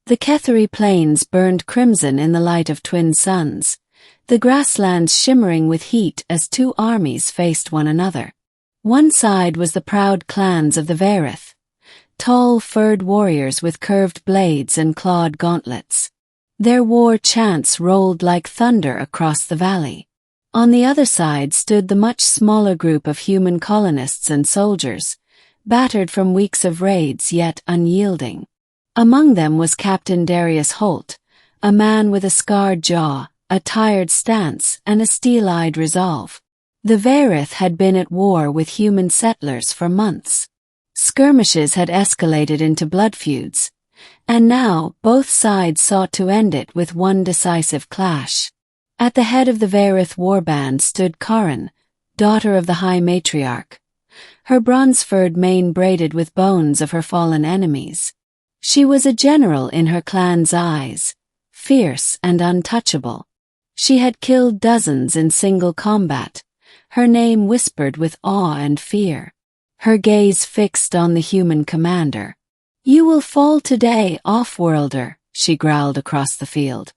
The Kethari plains burned crimson in the light of twin suns, the grasslands shimmering with heat as two armies faced one another. One side was the proud clans of the Verith, tall furred warriors with curved blades and clawed gauntlets. Their war chants rolled like thunder across the valley. On the other side stood the much smaller group of human colonists and soldiers, battered from weeks of raids yet unyielding. Among them was Captain Darius Holt, a man with a scarred jaw, a tired stance, and a steel-eyed resolve. The Verith had been at war with human settlers for months. Skirmishes had escalated into blood feuds, and now both sides sought to end it with one decisive clash. At the head of the Verith warband stood Karin, daughter of the High Matriarch, her bronze-furred mane braided with bones of her fallen enemies. She was a general in her clan's eyes, fierce and untouchable. She had killed dozens in single combat, her name whispered with awe and fear, her gaze fixed on the human commander. "You will fall today, off-worlder," she growled across the field,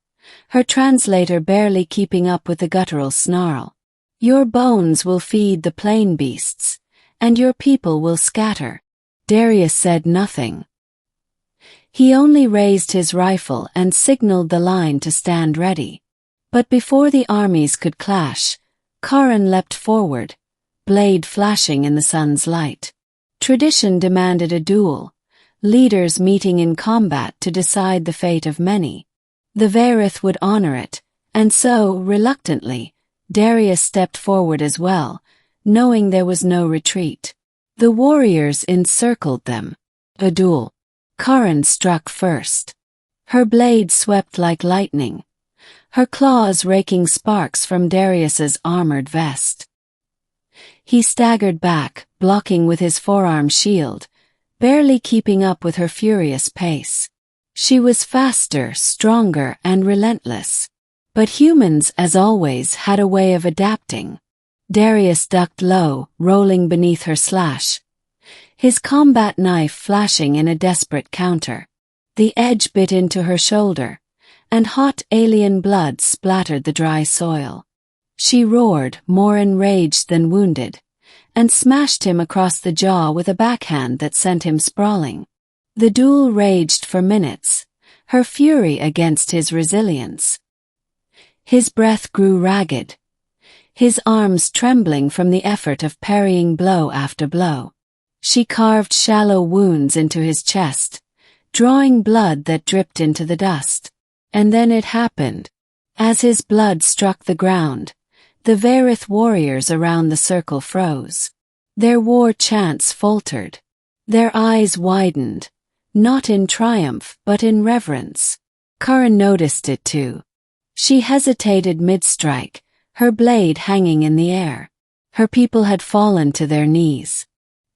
her translator barely keeping up with the guttural snarl. "Your bones will feed the plain beasts, and your people will scatter." Darius said nothing. He only raised his rifle and signaled the line to stand ready. But before the armies could clash, Karin leapt forward, blade flashing in the sun's light. Tradition demanded a duel, leaders meeting in combat to decide the fate of many. The Verith would honor it, and so, reluctantly, Darius stepped forward as well, knowing there was no retreat. The warriors encircled them. A duel. Karin struck first. Her blade swept like lightning, her claws raking sparks from Darius's armored vest. He staggered back, blocking with his forearm shield, barely keeping up with her furious pace. She was faster, stronger, and relentless. But humans, as always, had a way of adapting. Darius ducked low, rolling beneath her slash, his combat knife flashing in a desperate counter. The edge bit into her shoulder, and hot alien blood splattered the dry soil. She roared, more enraged than wounded, and smashed him across the jaw with a backhand that sent him sprawling. The duel raged for minutes, her fury against his resilience. His breath grew ragged, his arms trembling from the effort of parrying blow after blow. She carved shallow wounds into his chest, drawing blood that dripped into the dust. And then it happened. As his blood struck the ground, the Verith warriors around the circle froze. Their war chants faltered. Their eyes widened, not in triumph but in reverence. Karin noticed it too. She hesitated mid-strike, her blade hanging in the air. Her people had fallen to their knees.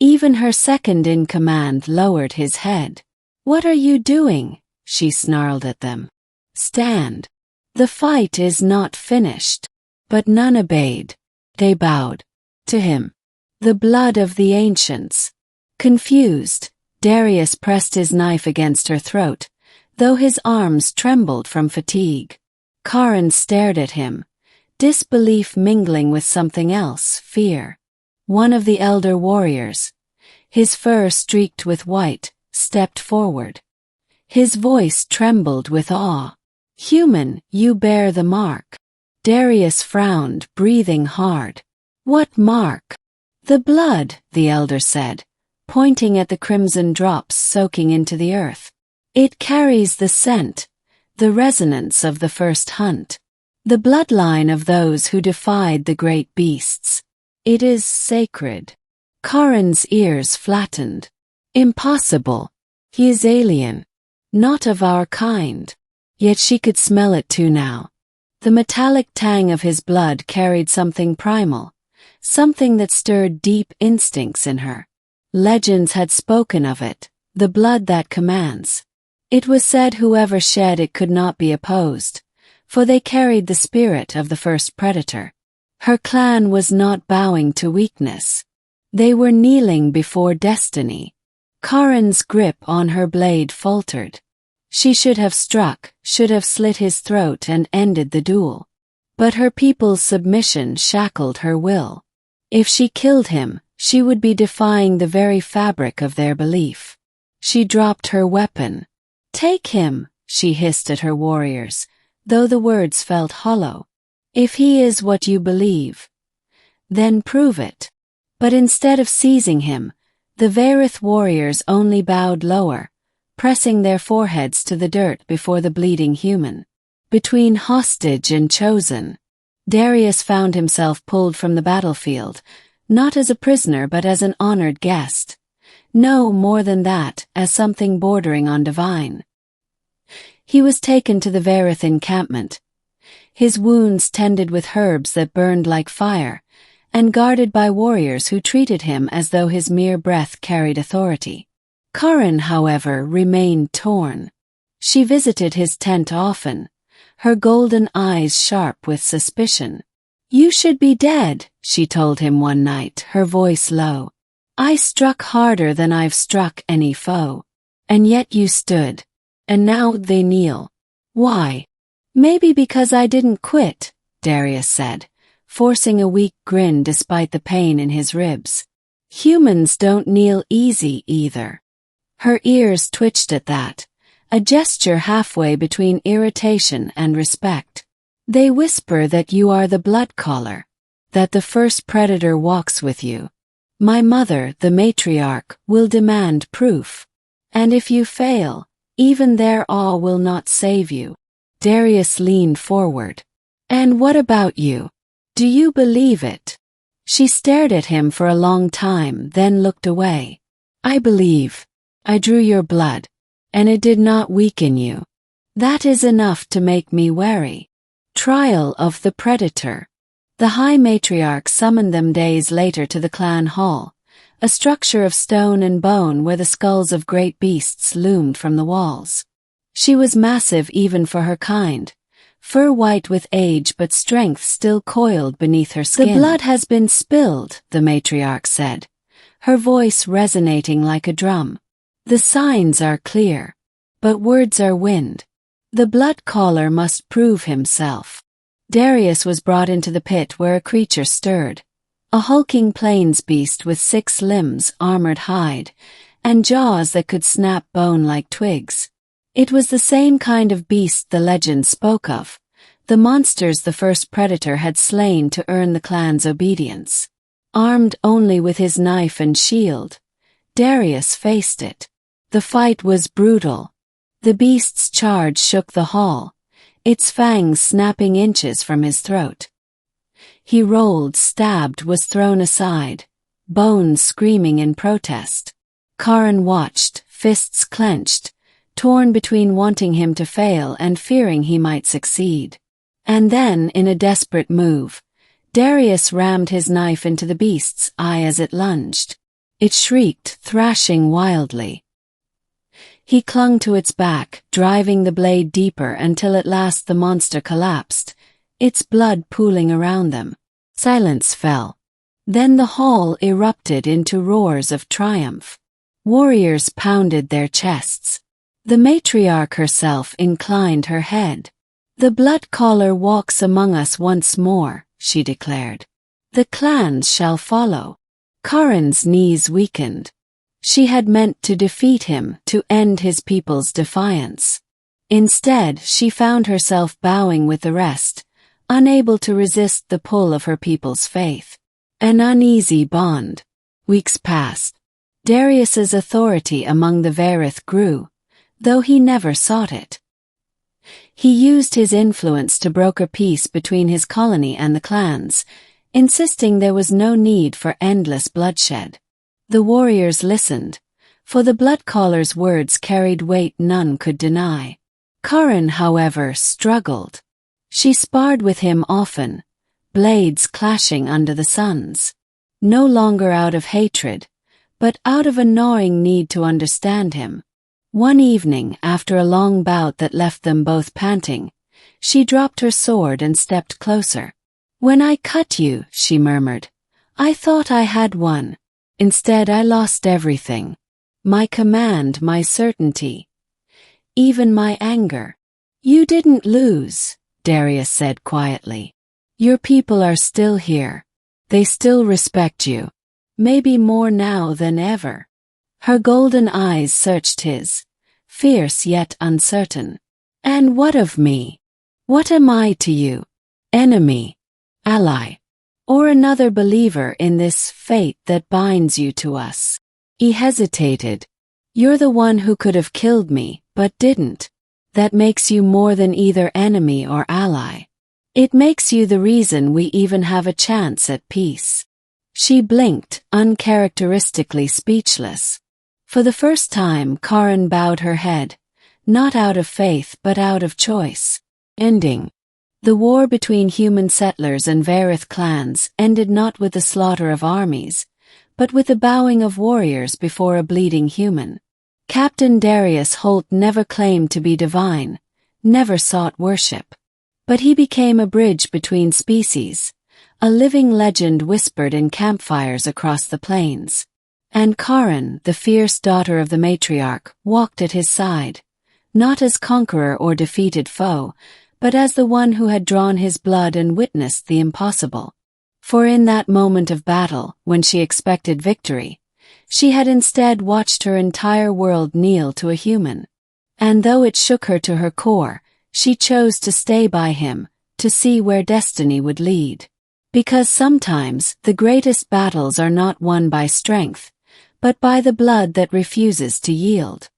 Even her second-in-command lowered his head. "What are you doing?" she snarled at them. "Stand. The fight is not finished." But none obeyed. They bowed. To him. The blood of the ancients. Confused, Darius pressed his knife against her throat, though his arms trembled from fatigue. Karin stared at him, disbelief mingling with something else, fear. One of the elder warriors, his fur streaked with white, stepped forward. His voice trembled with awe. "Human, you bear the mark." Darius frowned, breathing hard. "What mark?" "The blood," the elder said, pointing at the crimson drops soaking into the earth. "It carries the scent, the resonance of the first hunt, the bloodline of those who defied the great beasts. It is sacred." Karin's ears flattened. "Impossible. He is alien. Not of our kind." Yet she could smell it too now. The metallic tang of his blood carried something primal, something that stirred deep instincts in her. Legends had spoken of it, the blood that commands. It was said whoever shed it could not be opposed, for they carried the spirit of the first predator. Her clan was not bowing to weakness. They were kneeling before destiny. Karin's grip on her blade faltered. She should have struck, should have slit his throat and ended the duel. But her people's submission shackled her will. If she killed him, she would be defying the very fabric of their belief. She dropped her weapon. "Take him," she hissed at her warriors, though the words felt hollow. "If he is what you believe, then prove it." But instead of seizing him, the Varith warriors only bowed lower, pressing their foreheads to the dirt before the bleeding human. Between hostage and chosen, Darius found himself pulled from the battlefield, not as a prisoner but as an honored guest. No, more than that, as something bordering on divine. He was taken to the Varith encampment, his wounds tended with herbs that burned like fire, and guarded by warriors who treated him as though his mere breath carried authority. Karin, however, remained torn. She visited his tent often, her golden eyes sharp with suspicion. "You should be dead," she told him one night, her voice low. "I struck harder than I've struck any foe. And yet you stood. And now they kneel. Why?" "Maybe because I didn't quit," Darius said, forcing a weak grin despite the pain in his ribs. "Humans don't kneel easy either." Her ears twitched at that, a gesture halfway between irritation and respect. "They whisper that you are the blood caller, that the first predator walks with you. My mother, the matriarch, will demand proof. And if you fail, even their awe will not save you." Darius leaned forward. "And what about you? Do you believe it?" She stared at him for a long time, then looked away. "I believe. I drew your blood, and it did not weaken you. That is enough to make me wary." Trial of the Predator. The High Matriarch summoned them days later to the clan hall, a structure of stone and bone where the skulls of great beasts loomed from the walls. She was massive even for her kind, fur white with age but strength still coiled beneath her skin. "The blood has been spilled," the matriarch said, her voice resonating like a drum. "The signs are clear, but words are wind. The blood caller must prove himself." Darius was brought into the pit where a creature stirred, a hulking plains beast with 6 limbs, armored hide, and jaws that could snap bone like twigs. It was the same kind of beast the legend spoke of, the monsters the first predator had slain to earn the clan's obedience. Armed only with his knife and shield, Darius faced it. The fight was brutal. The beast's charge shook the hall, its fangs snapping inches from his throat. He rolled, stabbed, was thrown aside, bones screaming in protest. Karin watched, fists clenched, torn between wanting him to fail and fearing he might succeed. And then, in a desperate move, Darius rammed his knife into the beast's eye as it lunged. It shrieked, thrashing wildly. He clung to its back, driving the blade deeper until at last the monster collapsed, its blood pooling around them. Silence fell. Then the hall erupted into roars of triumph. Warriors pounded their chests. The matriarch herself inclined her head. "The blood caller walks among us once more," she declared. "The clans shall follow." Karin's knees weakened. She had meant to defeat him, to end his people's defiance. Instead, she found herself bowing with the rest, unable to resist the pull of her people's faith. An uneasy bond. Weeks passed. Darius's authority among the Varith grew, though he never sought it. He used his influence to broker peace between his colony and the clans, insisting there was no need for endless bloodshed. The warriors listened, for the blood caller's words carried weight none could deny. Karin, however, struggled. She sparred with him often, blades clashing under the suns. No longer out of hatred, but out of a gnawing need to understand him. One evening, after a long bout that left them both panting, she dropped her sword and stepped closer. "When I cut you," she murmured, "I thought I had won. Instead, I lost everything. My command, my certainty. even my anger. You didn't lose, Darius said quietly. Your people are still here. They still respect you. Maybe more now than ever. Her golden eyes searched his, fierce yet uncertain. And what of me? What am I to you? Enemy? Ally? Or another believer in this fate that binds you to us? He hesitated. You're the one who could have killed me, but didn't. That makes you more than either enemy or ally. It makes you the reason we even have a chance at peace. She blinked, uncharacteristically speechless. For the first time, Karen bowed her head, not out of faith but out of choice. Ending. The war between human settlers and Varith clans ended not with the slaughter of armies, but with the bowing of warriors before a bleeding human. Captain Darius Holt never claimed to be divine, never sought worship. But he became a bridge between species, a living legend whispered in campfires across the plains. And Karen, the fierce daughter of the matriarch, walked at his side, not as conqueror or defeated foe, but as the one who had drawn his blood and witnessed the impossible. For in that moment of battle, when she expected victory, she had instead watched her entire world kneel to a human. And though it shook her to her core, she chose to stay by him, to see where destiny would lead. Because sometimes the greatest battles are not won by strength, but by the blood that refuses to yield.